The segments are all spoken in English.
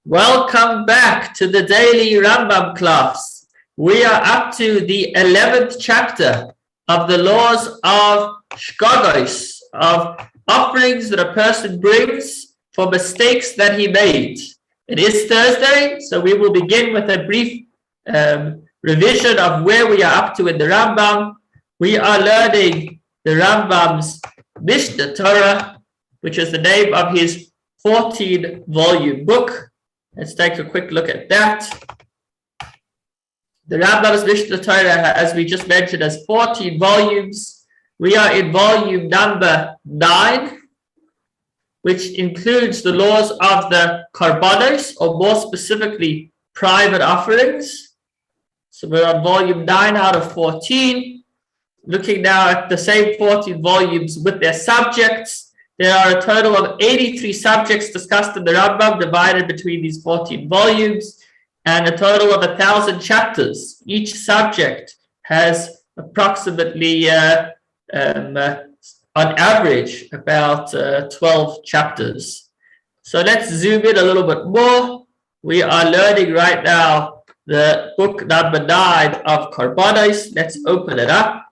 Welcome back to the daily Rambam class. We are up to the 11th chapter of the laws of Shgogos, of offerings that a person brings for mistakes that he made. It is Thursday, so we will begin with a brief revision of where we are up to in the Rambam. We are learning the Rambam's Mishnah Torah, which is the name of his 14-volume book. Let's take a quick look at that. The Rambam's Mishnah Torah, as we just mentioned, has 14 volumes. We are in volume number 9, which includes the laws of the Karbanos, or more specifically, private offerings. So we're on volume 9 out of 14. Looking now at the same 14 volumes with their subjects. There are a total of 83 subjects discussed in the Rambam, divided between these 14 volumes, and a total of 1,000 chapters. Each subject has approximately, on average, about 12 chapters. So let's zoom in a little bit more. We are learning right now the book number 9 of Karbanos. Let's open it up.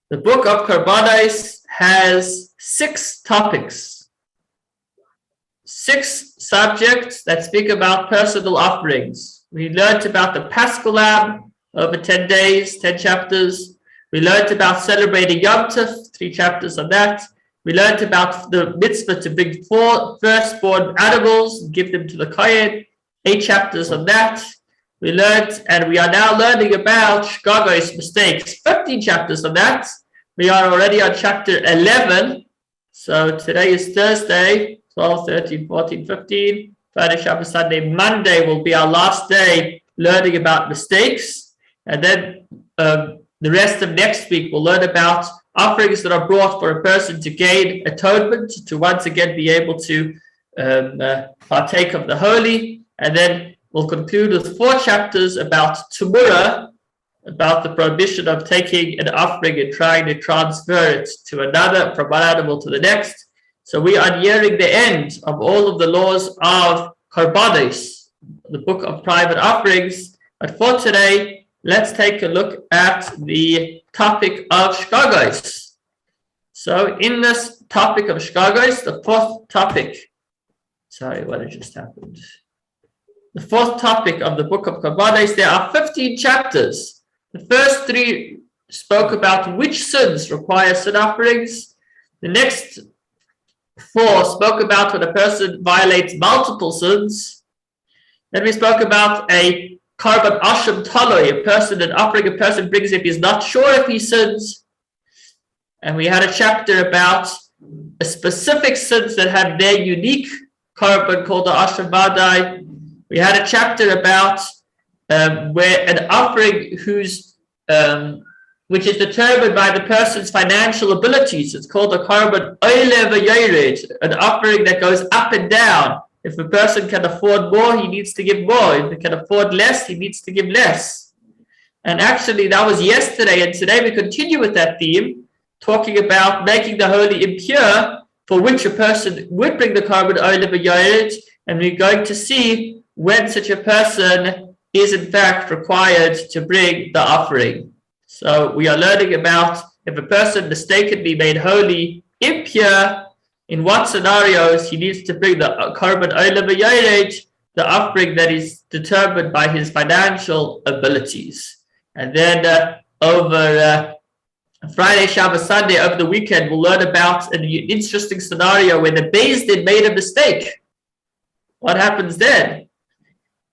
The book of Karbanos has 6 topics, 6 subjects that speak about personal offerings. We learned about the Paschal Lamb over 10 days, 10 chapters. We learned about celebrating Yom Tov, 3 chapters on that. We learned about the mitzvah to bring 4 firstborn animals and give them to the Kohen, 8 chapters on that. We learned, and we are now learning about Shgogos mistakes, 15 chapters on that. We are already on chapter 11. So today is Thursday, 12, 13, 14, 15. Friday, Shabbat, Sunday, Monday will be our last day learning about mistakes. And then the rest of next week we'll learn about offerings that are brought for a person to gain atonement, to once again be able to partake of the holy. And then we'll conclude with 4 chapters about Tumurah, about the prohibition of taking an offering and trying to transfer it to another, from one animal to the next. So we are nearing the end of all of the laws of Karbanos, the book of private offerings. But for today, let's take a look at the topic of Shgogos. So in this topic of Shgogos, the fourth topic, what had just happened? The fourth topic of the book of Karbanos, there are 15 chapters. The first 3 spoke about which sins require sin offerings. The next 4 spoke about when a person violates multiple sins. Then we spoke about a karban asham taloi, an offering a person brings if he's not sure if he sins. And we had a chapter about a specific sins that have their unique karban called the asham vadai. We had a chapter about where an offering which is determined by the person's financial abilities. It's called a karban oile v'yored, an offering that goes up and down. If a person can afford more, he needs to give more. If he can afford less, he needs to give less. And actually, that was yesterday, and today we continue with that theme, talking about making the holy impure, for which a person would bring the karban oile v'yored, and we're going to see when such a person is in fact required to bring the offering. So we are learning about if a person mistakenly made holy impure, in what scenarios he needs to bring the karban oile v'yored, the offering that is determined by his financial abilities. And then over Friday, Shabbat, Sunday, over the weekend, we'll learn about an interesting scenario where the Beis Din made a mistake. What happens then?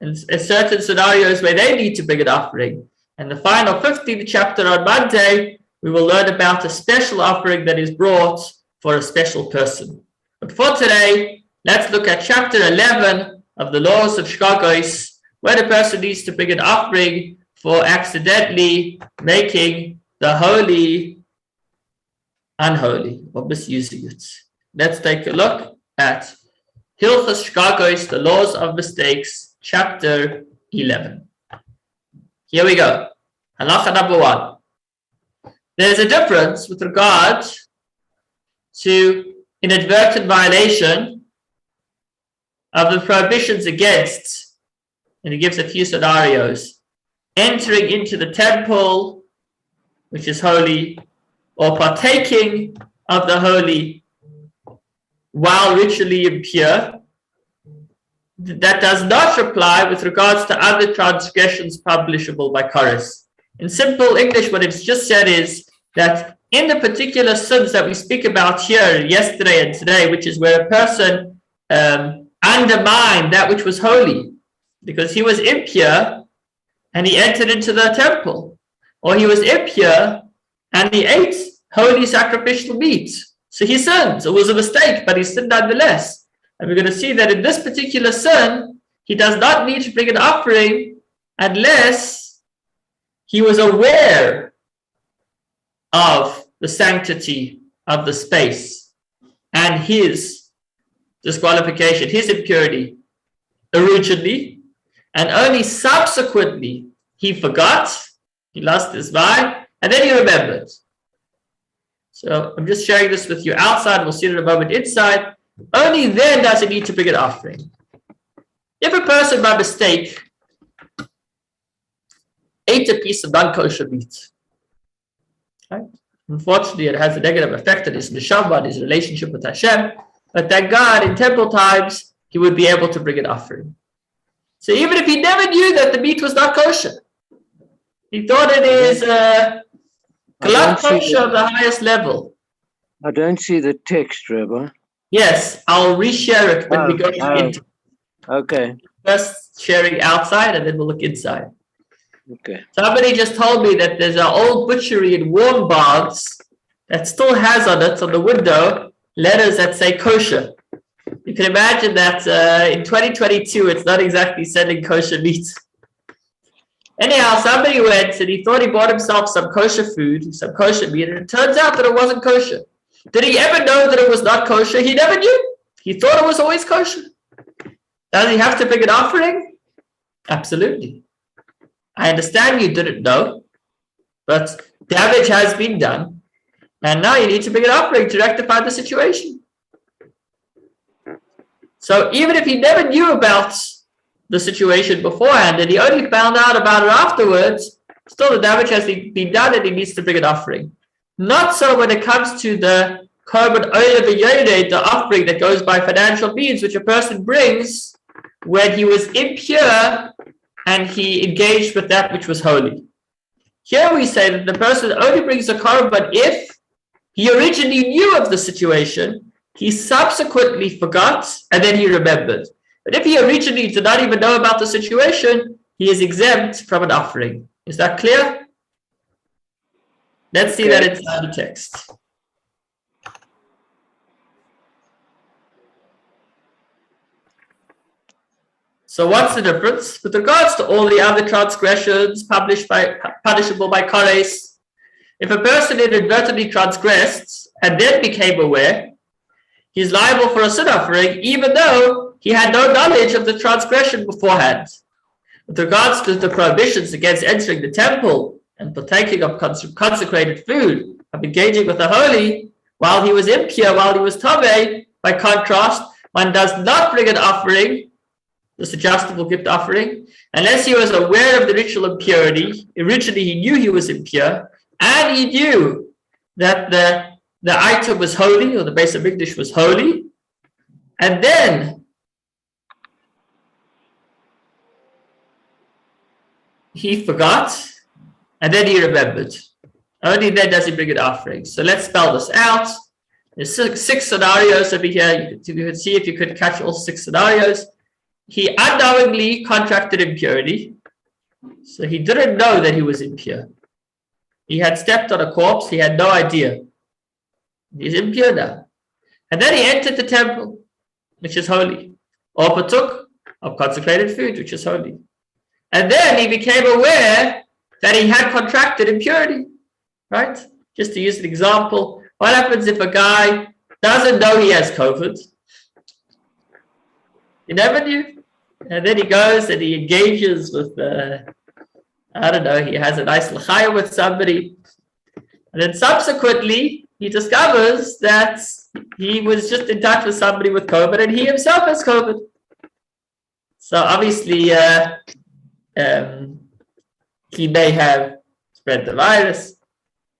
In certain scenarios where they need to bring an offering. And the final 15th chapter on Monday, we will learn about a special offering that is brought for a special person. But for today, let's look at chapter 11 of the laws of Shgogos, where the person needs to bring an offering for accidentally making the holy unholy, or misusing it. Let's take a look at Hilchos Shgogos, the laws of mistakes, chapter 11. Here we go. Halacha number 1. There's a difference with regard to inadvertent violation of the prohibitions against, and he gives a few scenarios, entering into the temple, which is holy, or partaking of the holy while ritually impure, that does not apply with regards to other transgressions publishable by Koris. In simple English, what it's just said is that in the particular sins that we speak about here yesterday and today, which is where a person undermined that which was holy because he was impure and he entered into the temple, or he was impure and he ate holy sacrificial meat. So he sinned. It was a mistake, but he sinned nonetheless. And we're going to see that in this particular sin, he does not need to bring an offering unless he was aware of the sanctity of the space and his disqualification, his impurity originally, and only subsequently he forgot, he lost his mind, and then he remembered. So I'm just sharing this with you outside, we'll see it in a moment inside. Only then does he need to bring an offering. If a person by mistake ate a piece of non-kosher meat, right? Unfortunately, it has a negative effect on his neshama, his relationship with Hashem, but thank God in temple times, he would be able to bring an offering. So even if he never knew that the meat was not kosher, he thought it is glut kosher of the highest level. I don't see the text, Rabbi. Yes, I'll reshare it when we go into. Okay. First sharing outside and then we'll look inside. Okay. Somebody just told me that there's an old butchery in Warm Baths that still has on it, on the window, letters that say kosher. You can imagine that in 2022, it's not exactly selling kosher meat. Anyhow, somebody went and he thought he bought himself some kosher food, some kosher meat, and it turns out that it wasn't kosher. Did he ever know that it was not kosher? He never knew. He thought it was always kosher. Does he have to bring an offering? Absolutely. I understand you didn't know, but damage has been done, and now you need to bring an offering to rectify the situation. So even if he never knew about the situation beforehand and he only found out about it afterwards, still the damage has been done and he needs to bring an offering. Not so when it comes to the korban oila v'yodeh, the offering that goes by financial means, which a person brings when he was impure and he engaged with that which was holy. Here we say that the person only brings a korban if he originally knew of the situation, he subsequently forgot, and then he remembered. But if he originally did not even know about the situation, he is exempt from an offering. Is that clear? Let's see that inside the text. So what's the difference? With regards to all the other transgressions punishable by Koris, if a person inadvertently transgressed and then became aware, he is liable for a sin offering even though he had no knowledge of the transgression beforehand. With regards to the prohibitions against entering the temple and partaking of consecrated food, of engaging with the holy, while he was impure, while he was tameh, by contrast, one does not bring an offering, this adjustable gift offering, unless he was aware of the ritual impurity. Originally, he knew he was impure, and he knew that the item was holy, or the base of Mikdash was holy, and then he forgot, and then he remembered. Only then does he bring an offering. So let's spell this out. There's six scenarios over here. You can see if you could catch all six scenarios. He unknowingly contracted impurity, so he didn't know that he was impure. He had stepped on a corpse, he had no idea. He's impure now. And then he entered the temple, which is holy, or partook of consecrated food, which is holy. And then he became aware that he had contracted impurity, right? Just to use an example, what happens if a guy doesn't know he has COVID? He never knew. And then he goes and he engages with, I don't know, he has a nice l'chaim with somebody. And then subsequently, he discovers that he was just in touch with somebody with COVID, and he himself has COVID. So obviously, he may have spread the virus.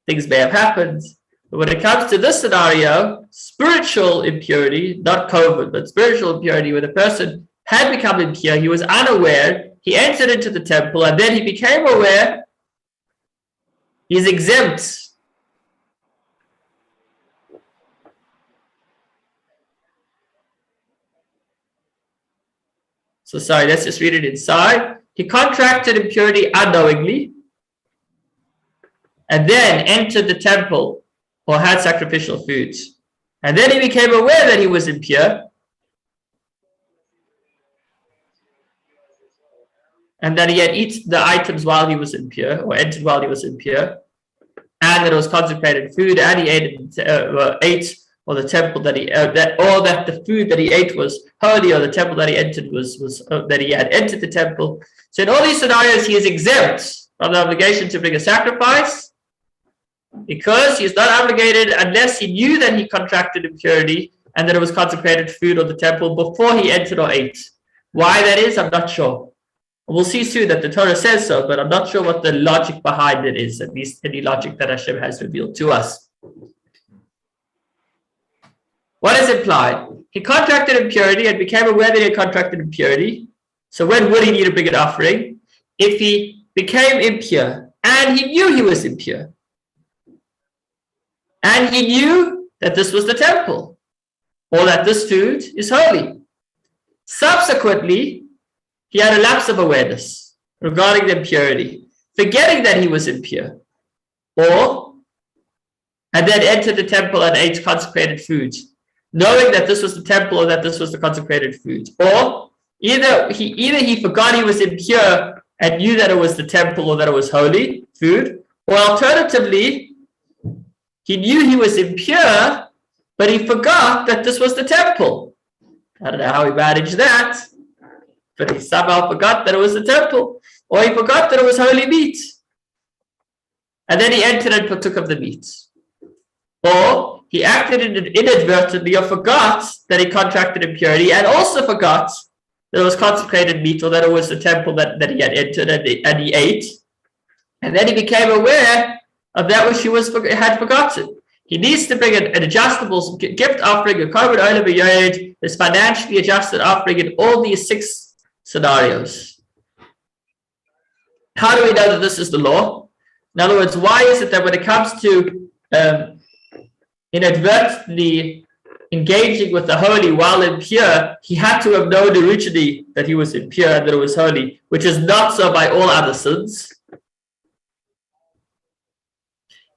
Things may have happened. But when it comes to this scenario, spiritual impurity, not COVID, but spiritual impurity, where the person had become impure, he was unaware, he entered into the temple, and then he became aware, he's exempt. So sorry, let's just read it inside. He contracted impurity unknowingly, and then entered the temple or had sacrificial foods. And then he became aware that he was impure, and that he had eaten the items while he was impure, or entered while he was impure, and that it was consecrated food, and he ate, or the temple that he that the food that he ate was holy, or the temple that he entered was that he had entered the temple. So in all these scenarios, he is exempt from the obligation to bring a sacrifice, because he is not obligated unless he knew that he contracted impurity and that it was consecrated food or the temple before he entered or ate. Why that is, I'm not sure. We'll see soon that the Torah says so, but I'm not sure what the logic behind it is, at least any logic that Hashem has revealed to us. What is implied? He contracted impurity and became aware that he had contracted impurity. So when would he need to bring an offering? If he became impure and he knew he was impure, and he knew that this was the temple, or that this food is holy. Subsequently, he had a lapse of awareness regarding the impurity, forgetting that he was impure, and then entered the temple and ate consecrated food, knowing that this was the temple or that this was the consecrated food. Or either he forgot he was impure and knew that it was the temple or that it was holy food, or alternatively, he knew he was impure, but he forgot that this was the temple. I don't know how he managed that, but he somehow forgot that it was the temple, or he forgot that it was holy meat. And then he entered and partook of the meat. Or he acted inadvertently or forgot that he contracted impurity, and also forgot that it was consecrated meat, or that it was the temple that he had entered and he ate. And then he became aware of that which he had forgotten. He needs to bring an adjustable gift offering, a korban olam v'yored, this financially adjusted offering in all these 6 scenarios. How do we know that this is the law? In other words, why is it that when it comes to inadvertently engaging with the holy while impure, he had to have known originally that he was impure and that it was holy, which is not so by all other sins?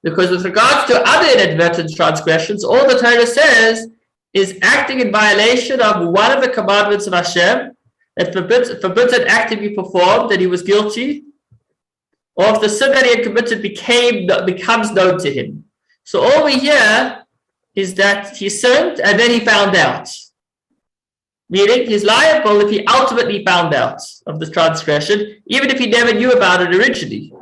Because with regards to other inadvertent transgressions, all the Torah says is acting in violation of one of the commandments of Hashem that forbids an act to be performed, that he was guilty, or if the sin that he had committed becomes known to him. So all we hear is that he sinned and then he found out. Meaning he's liable if he ultimately found out of the transgression, even if he never knew about it originally.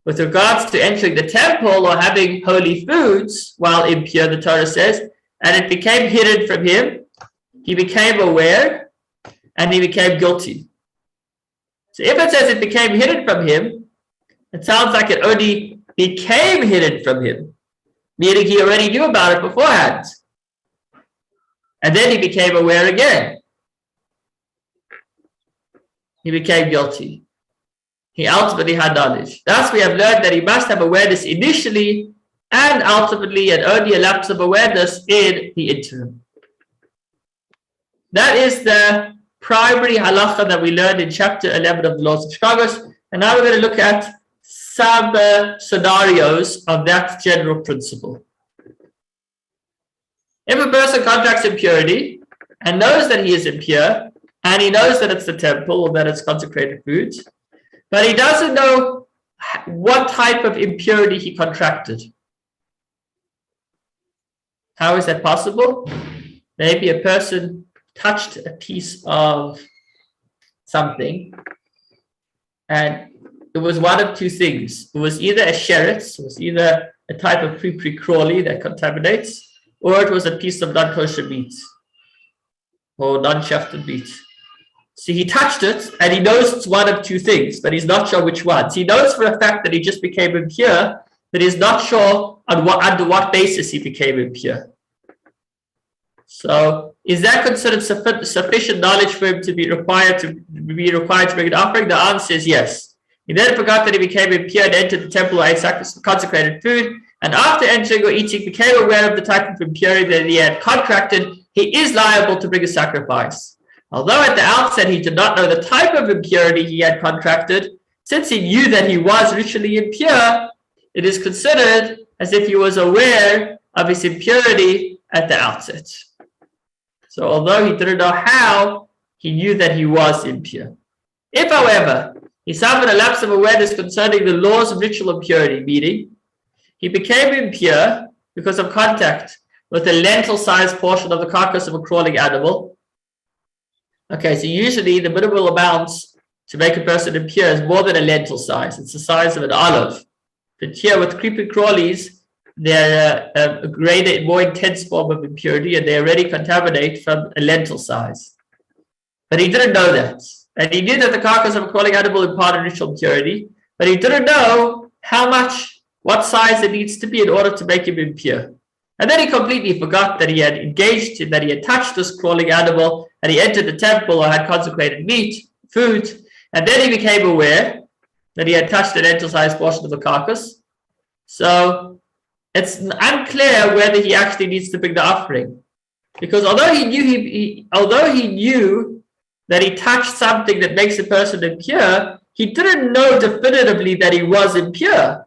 With regards to entering the temple or having holy foods while impure, the Torah says, and it became hidden from him, he became aware, and he became guilty. So if it says it became hidden from him, it sounds like it only became hidden from him, meaning he already knew about it beforehand. And then he became aware again. He became guilty. He ultimately had knowledge. Thus, we have learned that he must have awareness initially and ultimately, and only a lapse of awareness in the interim. That is the primary halacha that we learned in chapter 11 of the Laws of Shgogos. And now we're going to look at some scenarios of that general principle. If a person contracts impurity and knows that he is impure, and he knows that it's the temple or that it's consecrated foods, but he doesn't know what type of impurity he contracted. How is that possible? Maybe a person touched a piece of something, and it was one of 2 things. It was either a sheretz, it was either a type of pre-crawly that contaminates, or it was a piece of non-kosher meat or non-shafted meat. So he touched it, and he knows it's one of two things, but he's not sure which ones. He knows for a fact that he just became impure, but he's not sure under what basis he became impure. So, is that considered sufficient knowledge for him to be required to bring an offering? The answer is yes. He then forgot that he became impure and entered the temple or ate consecrated food, and after entering or eating, became aware of the type of impurity that he had contracted. He is liable to bring a sacrifice. Although at the outset he did not know the type of impurity he had contracted, since he knew that he was ritually impure, it is considered as if he was aware of his impurity at the outset. So although he didn't know how, he knew that he was impure. If, however, he suffered a lapse of awareness concerning the laws of ritual impurity, meaning he became impure because of contact with a lentil-sized portion of the carcass of a crawling animal. Okay, so usually the minimal amounts to make a person impure is more than a lentil size. It's the size of an olive. But here with creeping crawlies, they're a greater, more intense form of impurity, and they already contaminate from a lentil size. But he didn't know that. And he knew that the carcass of a crawling animal imparted ritual impurity, but he didn't know what size it needs to be in order to make him impure. And then he completely forgot that he had that he had touched this crawling animal, and he entered the temple or had consecrated food, and then he became aware that he had touched an lentil-sized portion of the carcass. So it's unclear whether he actually needs to bring the offering, because although he knew that he touched something that makes a person impure, he didn't know definitively that he was impure,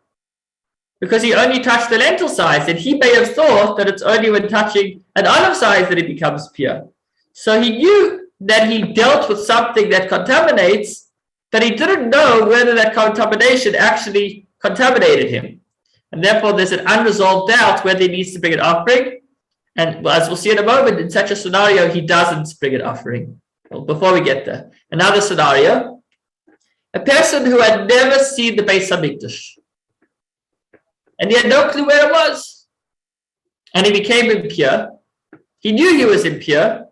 because he only touched the lentil size, and he may have thought that it's only when touching an olive size that he becomes pure. So he knew that he dealt with something that contaminates, but he didn't know whether that contamination actually contaminated him. And therefore, there's an unresolved doubt whether he needs to bring an offering. And as we'll see in a moment, in such a scenario, he doesn't bring an offering. Well, before we get there, another scenario: a person who had never seen the Beis Hamikdash, and he had no clue where it was, and he became impure. He knew he was impure,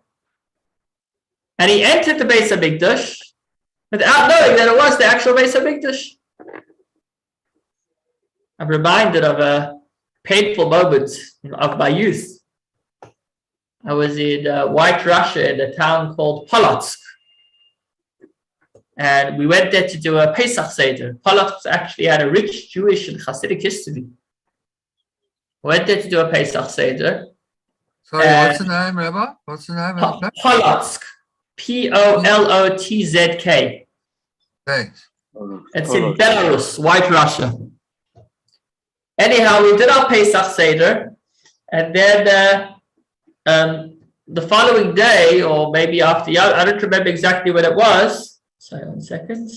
and he entered the Beis Hamikdash without knowing that it was the actual Beis Hamikdash. I'm reminded of a painful moment of my youth. I was in White Russia in a town called Polotsk. And we went there to do a Pesach Seder. Polotsk actually had a rich Jewish and Hasidic history. We went there to do a Pesach Seder. Sorry, what's the name, Rabbi? What's the name? Polotsk. P-O-L-O-T-Z-K. Thanks. It's in Belarus, White Russia. Anyhow, we did our Pesach Seder, and then the following day, or maybe after, I don't remember exactly when it was. Sorry, 1 second.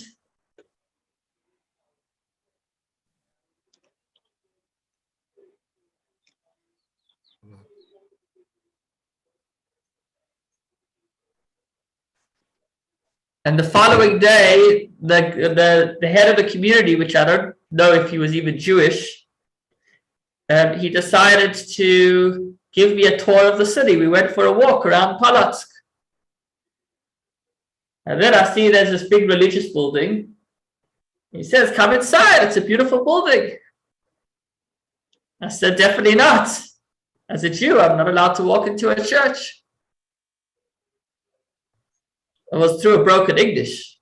And the following day, the head of the community, which I don't know if he was even Jewish, he decided to give me a tour of the city. We went for a walk around Polotsk. And then I see there's this big religious building. He says, "Come inside, it's a beautiful building." I said, "Definitely not. As a Jew, I'm not allowed to walk into a church." It was through a broken English.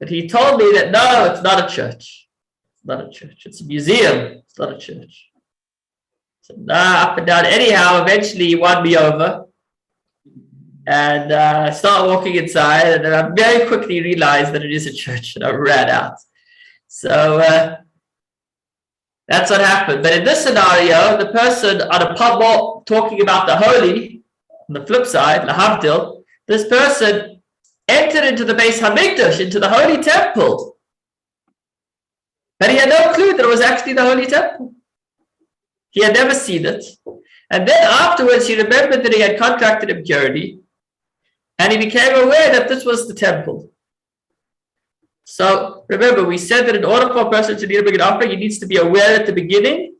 But he told me that, no, it's not a church. It's not a church. It's a museum. It's not a church. So, up and down. Anyhow, eventually he won me over. And I started walking inside, and then I very quickly realized that it is a church, and I ran out. So that's what happened. But in this scenario, the person on a pub walk talking about the holy, on the flip side, lahavdil, this person entered into the Beis Hamikdash, into the holy temple. But he had no clue that it was actually the holy temple. He had never seen it. And then afterwards, he remembered that he had contracted impurity, and he became aware that this was the temple. So remember, we said that in order for a person to need to bring an offering, he needs to be aware at the beginning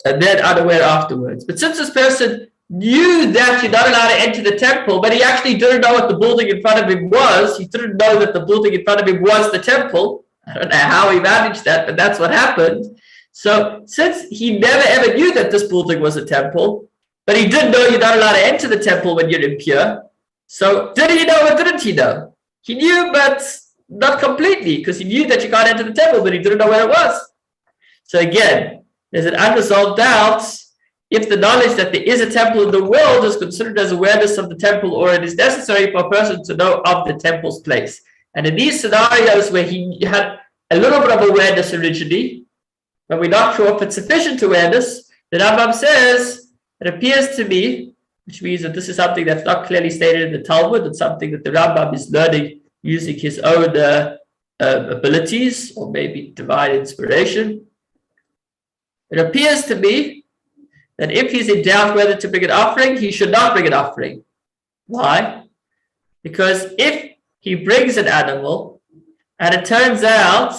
and then unaware afterwards. But since this person knew that you're not allowed to enter the temple, but he actually didn't know what the building in front of him was. He didn't know that the building in front of him was the temple. I don't know how he managed that, but that's what happened. So since he never ever knew that this building was a temple, but he did know you're not allowed to enter the temple when you're impure. So did he know or didn't he know? He knew, but not completely, because he knew that you can't enter the temple, but he didn't know where it was. So again, there's an unresolved doubt if the knowledge that there is a temple in the world is considered as awareness of the temple, or it is necessary for a person to know of the temple's place. And in these scenarios where he had a little bit of awareness originally, but we're not sure if it's sufficient awareness, the Rambam says, it appears to me, which means that this is something that's not clearly stated in the Talmud, it's something that the Rambam is learning using his own abilities, or maybe divine inspiration. It appears to me that if he's in doubt whether to bring an offering, he should not bring an offering. Why? Because if he brings an animal, and it turns out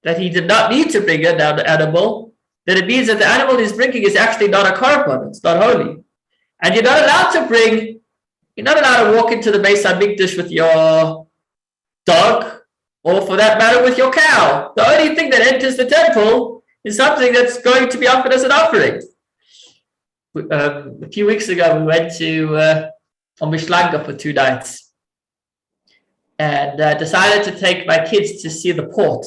that he did not need to bring an animal, then it means that the animal he's bringing is actually not a korban, it's not holy. And you're not allowed to walk into the Beis HaMikdash with your dog, or for that matter with your cow. The only thing that enters the temple is something that's going to be offered as an offering. A few weeks ago, we went to Mishlanga for 2 nights, and decided to take my kids to see the port.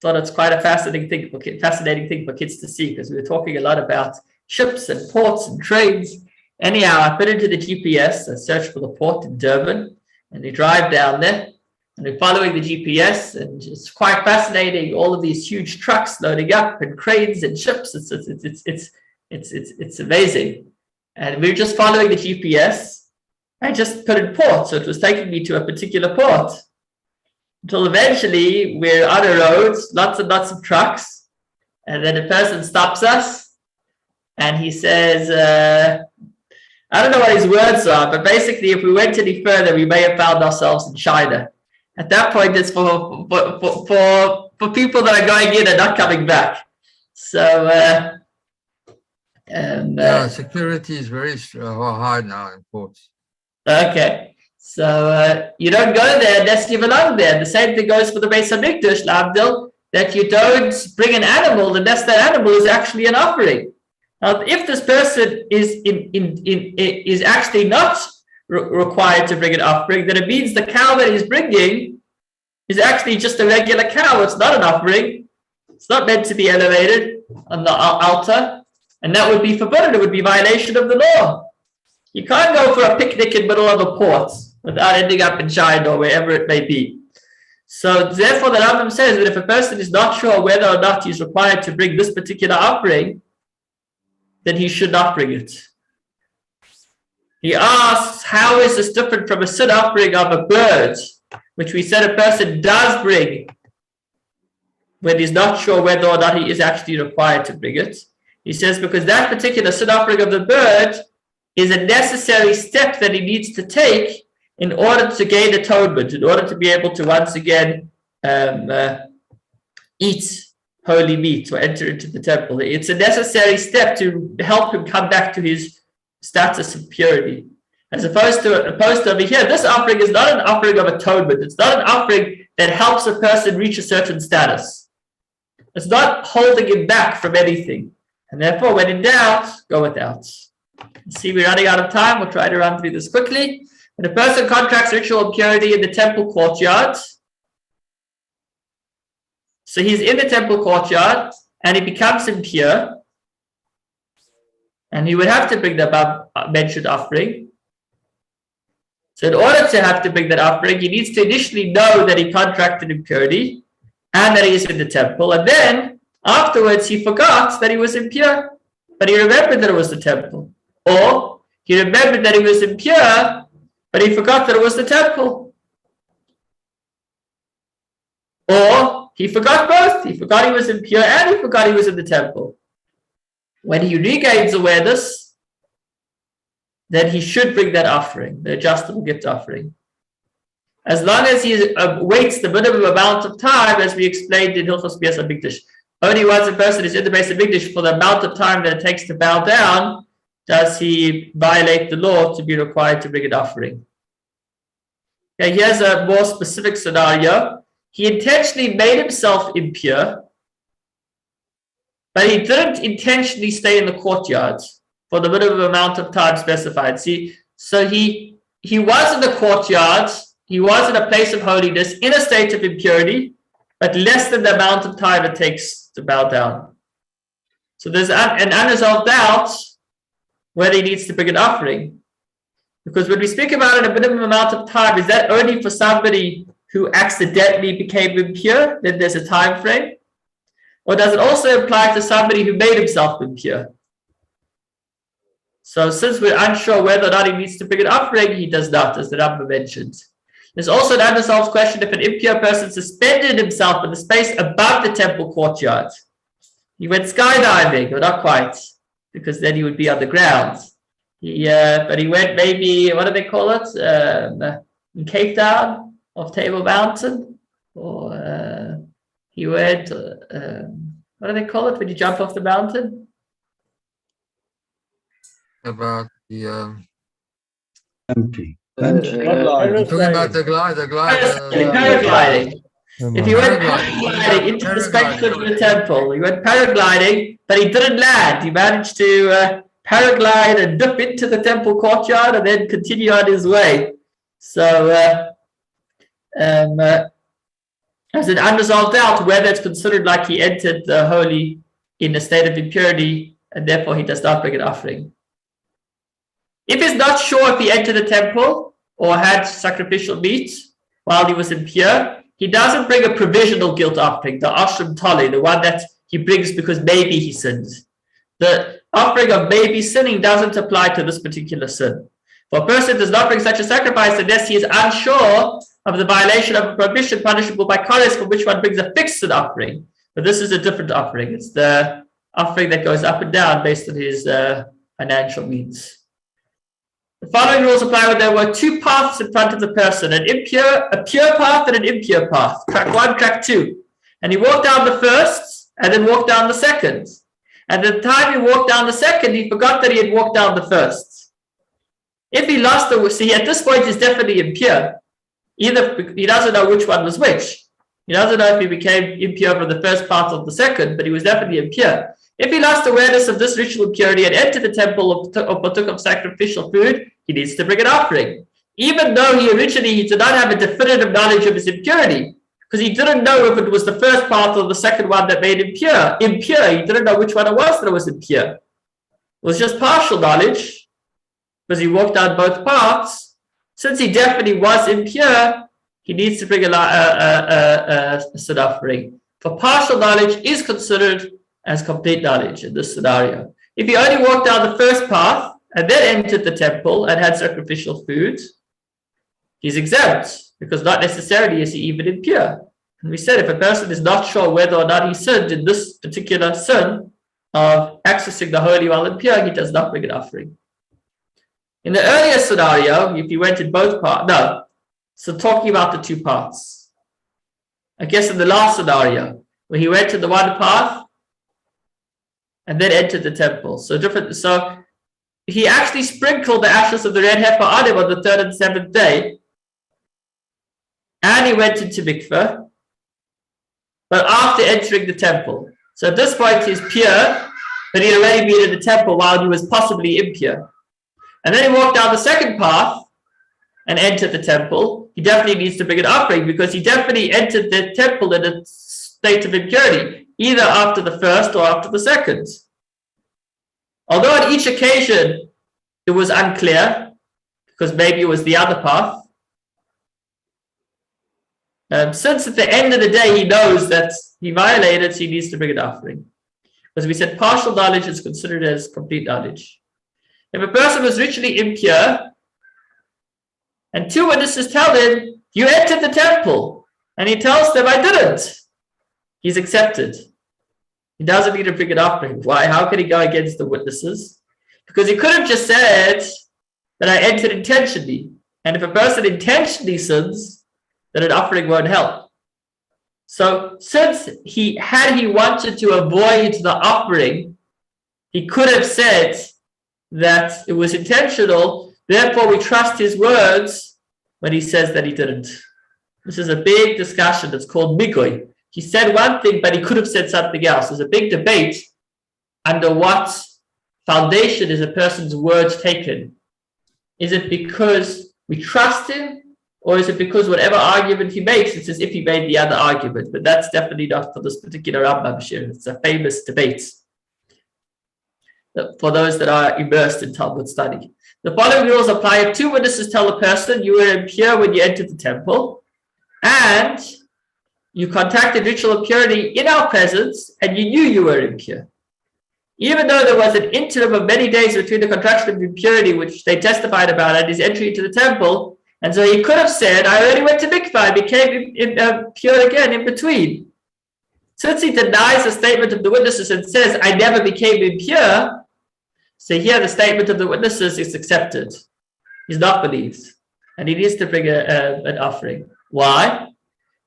Thought it's quite a fascinating thing for kids to see, because we were talking a lot about ships and ports and trains. Anyhow, I put into the GPS, I searched for the port in Durban, and we drive down there, and we're following the GPS, and it's quite fascinating. All of these huge trucks loading up, and cranes and ships. It's amazing. And we're just following the GPS. I just put in port, so it was taking me to a particular port. Until eventually we're on a road, lots and lots of trucks, and then a person stops us, and he says, I don't know what his words are, but basically if we went any further, we may have found ourselves in China. At that point, it's for people that are going in and not coming back. So, security is very hard now in ports. Okay, so you don't go there unless you belong there. The same thing goes for the Beis HaMikdash, Lavdil, that you don't bring an animal unless that animal is actually an offering. Now, if this person is actually not required to bring an offering, then it means the cow that he's bringing is actually just a regular cow. It's not an offering. It's not meant to be elevated on the altar. And that would be forbidden. It would be violation of the law. You can't go for a picnic in the middle of a port without ending up in China or wherever it may be. So therefore, the Rambam says that if a person is not sure whether or not he's required to bring this particular offering, then he should not bring it. He asks, how is this different from a sin offering of a bird, which we said a person does bring when he's not sure whether or not he is actually required to bring it? He says, because that particular sin offering of the bird is a necessary step that he needs to take in order to gain atonement, in order to be able to once again eat holy meat or enter into the temple. It's a necessary step to help him come back to his status of purity. As opposed to over here, this offering is not an offering of atonement. It's not an offering that helps a person reach a certain status. It's not holding him back from anything. And therefore, when in doubt, go without. See, we're running out of time. We'll try to run through this quickly. When a person contracts ritual impurity in the temple courtyard, so he's in the temple courtyard and he becomes impure, and he would have to bring the above mentioned offering. So in order to have to bring that offering, he needs to initially know that he contracted impurity and that he is in the temple, and then afterwards, he forgot that he was impure, but he remembered that it was the temple. Or he remembered that he was impure, but he forgot that it was the temple. Or he forgot both. He forgot he was impure and he forgot he was in the temple. When he regains awareness, then he should bring that offering, the adjustable gift offering. As long as he waits the minimum amount of time, as we explained in Hilchos Beis HaMikdash. only once a person is in the base of Mikdash for the amount of time that it takes to bow down, does he violate the law to be required to bring an offering. Okay, here's a more specific scenario. He intentionally made himself impure, but he didn't intentionally stay in the courtyard for the minimum amount of time specified. See, so he was in the courtyard, he was in a place of holiness, in a state of impurity, but less than the amount of time it takes to bow down. So there's an unresolved doubt whether he needs to bring an offering. Because when we speak about it, a minimum amount of time, is that only for somebody who accidentally became impure, then there's a time frame? Or does it also apply to somebody who made himself impure? So since we're unsure whether or not he needs to bring an offering, he does not, as the Rambam mentioned. There's also an unresolved question if an impure person suspended himself in the space above the temple courtyard. He went skydiving, or not quite, because then he would be on the ground. But he went maybe, what do they call it? In Cape Town, off Table Mountain? Or he went, what do they call it when you jump off the mountain? About the Empty. talking about the glider. Paragliding. If he went paragliding into the space of the temple, he went paragliding, but he didn't land. He managed to paraglide and dip into the temple courtyard and then continue on his way. So there's an unresolved doubt whether it's considered like he entered the holy in a state of impurity, and therefore he does not bring an offering. If he's not sure if he entered the temple or had sacrificial meat while he was impure, he doesn't bring a provisional guilt offering, the ashram tali, the one that he brings because maybe he sinned. The offering of maybe sinning doesn't apply to this particular sin. For a person does not bring such a sacrifice unless he is unsure of the violation of a prohibition punishable by Kodesh, for which one brings a fixed sin offering. But this is a different offering. It's the offering that goes up and down based on his financial means. The following rules apply when there were two paths in front of the person, a pure path and an impure path, track 1, track 2. And he walked down the first and then walked down the second. At the time he walked down the second, he forgot that he had walked down the first. If he lost the, see, at this point he's definitely impure. Either he doesn't know which one was which. He doesn't know if he became impure from the first path or the second, but he was definitely impure. If he lost awareness of this ritual impurity and entered the temple or partook of sacrificial food, he needs to bring an offering. Even though he did not have a definitive knowledge of his impurity, because he didn't know if it was the first path or the second one that made him impure. He didn't know which one it was impure. It was just partial knowledge, because he walked down both paths. Since he definitely was impure, he needs to bring a sin offering. For partial knowledge is considered as complete knowledge in this scenario. If he only walked down the first path and then entered the temple and had sacrificial food, he's exempt, because not necessarily is he even impure. And we said if a person is not sure whether or not he sinned in this particular sin of accessing the holy while impure, he does not bring an offering. In the earlier scenario, if he went in both parts, so talking about the two paths. I guess in the last scenario, where he went to the one path and then entered the temple. So he actually sprinkled the ashes of the red heifer on him on the 3rd and 7th day. And he went into mikveh, but after entering the temple. So at this point he's pure, but he had already been in the temple while he was possibly impure. And then he walked down the second path and entered the temple. He definitely needs to bring an offering, because he definitely entered the temple in a state of impurity, either after the first or after the second. Although on each occasion it was unclear, because maybe it was the other path, since at the end of the day he knows that he violated, so he needs to bring an offering. Because we said partial knowledge is considered as complete knowledge. If a person was ritually impure, and two witnesses tell him, you entered the temple, and he tells them, I didn't, he's accepted. He doesn't need to bring an offering. Why? How can he go against the witnesses? Because he could have just said that I entered intentionally. And if a person intentionally sins, then an offering won't help. So since he wanted to avoid the offering, he could have said that it was intentional, therefore we trust his words when he says that he didn't. This is a big discussion. It's called migoy. He said one thing, but he could have said something else. There's a big debate under what foundation is a person's words taken. Is it because we trust him, or is it because whatever argument he makes, it's as if he made the other argument? But that's definitely not for this particular Rambam shir. It's a famous debate for those that are immersed in Talmud study. The following rules apply if two witnesses tell a person you were impure when you entered the temple, and you contracted ritual impurity in our presence, and you knew you were impure. Even though there was an interim of many days between the contraction of impurity, which they testified about, and his entry into the temple, and so he could have said, I already went to mikvah, I became pure again in between. Since he denies the statement of the witnesses and says, I never became impure, so here the statement of the witnesses is accepted. He's not believed, and he needs to bring an offering. Why?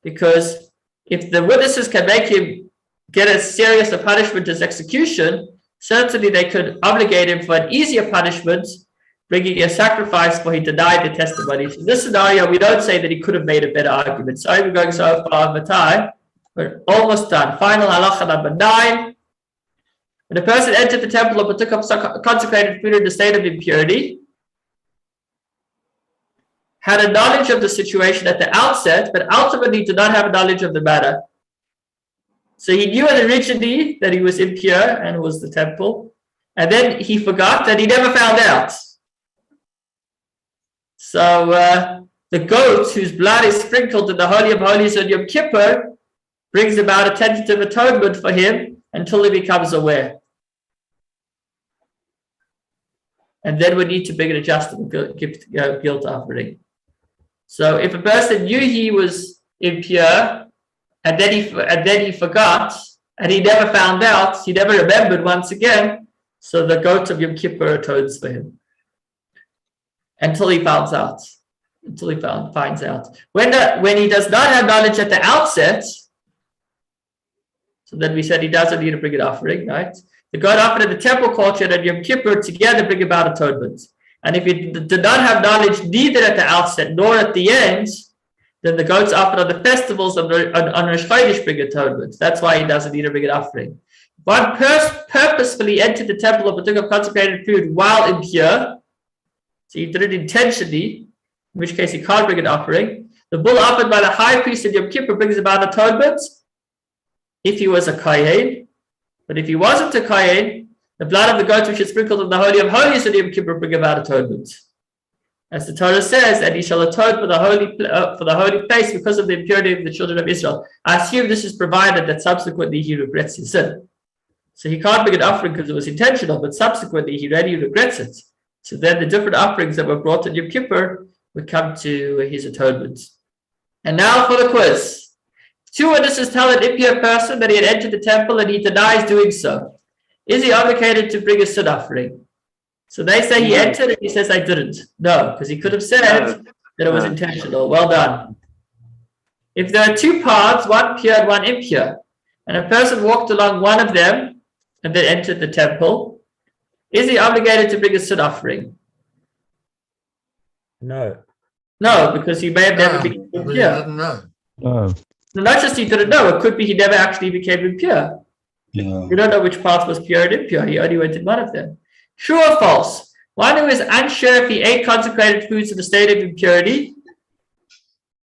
Because if the witnesses can make him get as serious a punishment as execution, certainly they could obligate him for an easier punishment, bringing a sacrifice for he denied the testimony. So in this scenario, we don't say that he could have made a better argument. Sorry, we're going so far on the time. We're almost done. Final halacha number 9. When a person entered the temple or partook of consecrated food in the state of impurity, had a knowledge of the situation at the outset, but ultimately did not have a knowledge of the matter. So he knew originally that he was impure and was the temple, and then he forgot that he never found out. So the goat whose blood is sprinkled in the Holy of Holies on Yom Kippur brings about a tentative atonement for him until he becomes aware. And then we need to bring an adjustable guilt offering. So if a person knew he was impure, and then he forgot, and he never found out, he never remembered once again, so the goat of Yom Kippur atones for him until he finds out. Until he finds out. When he does not have knowledge at the outset, so then we said he doesn't need to bring an offering, right? The goat offered in the temple courtyard and Yom Kippur together bring about atonement. And if he did not have knowledge neither at the outset nor at the end, then the goats offered on the festivals on Rosh Chodesh bring atonement. That's why he doesn't need to bring an offering. One purposefully entered the temple or partook of consecrated food while impure, so he did it intentionally, in which case he can't bring an offering. The bull offered by the high priest of Yom Kippur brings about atonement if he was a kohen. But if he wasn't a kohen, the blood of the goat which is sprinkled on the Holy of Holies of Yom Kippur bring about atonement. As the Torah says, and he shall atone for the holy place because of the impurity of the children of Israel. I assume this is provided that subsequently he regrets his sin. So he can't bring an offering because it was intentional, but subsequently he really regrets it. So then the different offerings that were brought on Yom Kippur would come to his atonement. And now for the quiz. 2 witnesses tell an impure person that he had entered the temple and he denies doing so. Is he obligated to bring a sin offering? So they say he entered and he says, I didn't. No, because he could have said that it was intentional. Well done. If there are 2 paths, one pure and one impure, and a person walked along one of them and then entered the temple, is he obligated to bring a sin offering? No. No, because he may have never been He impure. didn't know. Oh, So not just he didn't know, it could be he never actually became impure. yeah. We don't know which path was pure and impure. He only went in one of them. True or false? One who is unsure if he ate consecrated foods in a state of impurity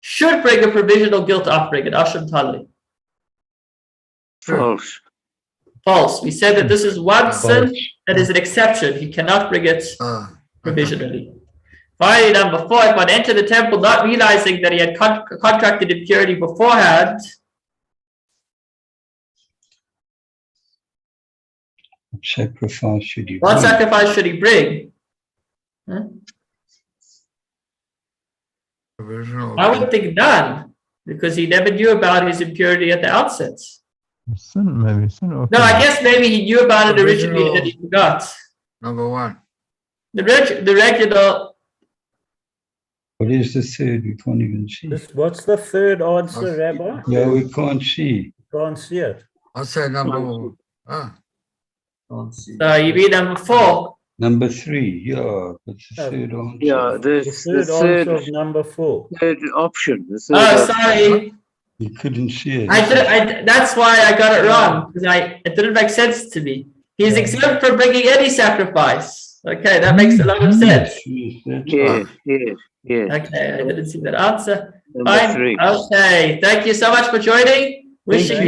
should bring a provisional guilt offering at Asham Tali. False. False. We said that this is one sin that is an exception. He cannot bring it provisionally. Finally, number 4, if one entered the temple not realizing that he had contracted impurity beforehand, What sacrifice should you what bring? sacrifice should he bring? Huh? Provisional. I would think none, because he never knew about his impurity at the outset. Maybe sin or No, I guess maybe he knew about it originally and then he forgot. Number 1. The regular, What is the third? We can't even see. What's the third answer, Rabbi? Yeah, we can't see. Can't see it. I say number. So you read number 4. Number 3, yeah, that's the third answer. Yeah, The third answer of number 4. third option. The third Oh, option. sorry. You couldn't see it. That's why I got it wrong, because it didn't make sense to me. He's exempt from bringing any sacrifice. Okay, that makes a lot of sense. Yes, that's Yes, yes, yes. Okay, I didn't see that answer. Number Fine. 3. Okay, thank you so much for joining. Wishing you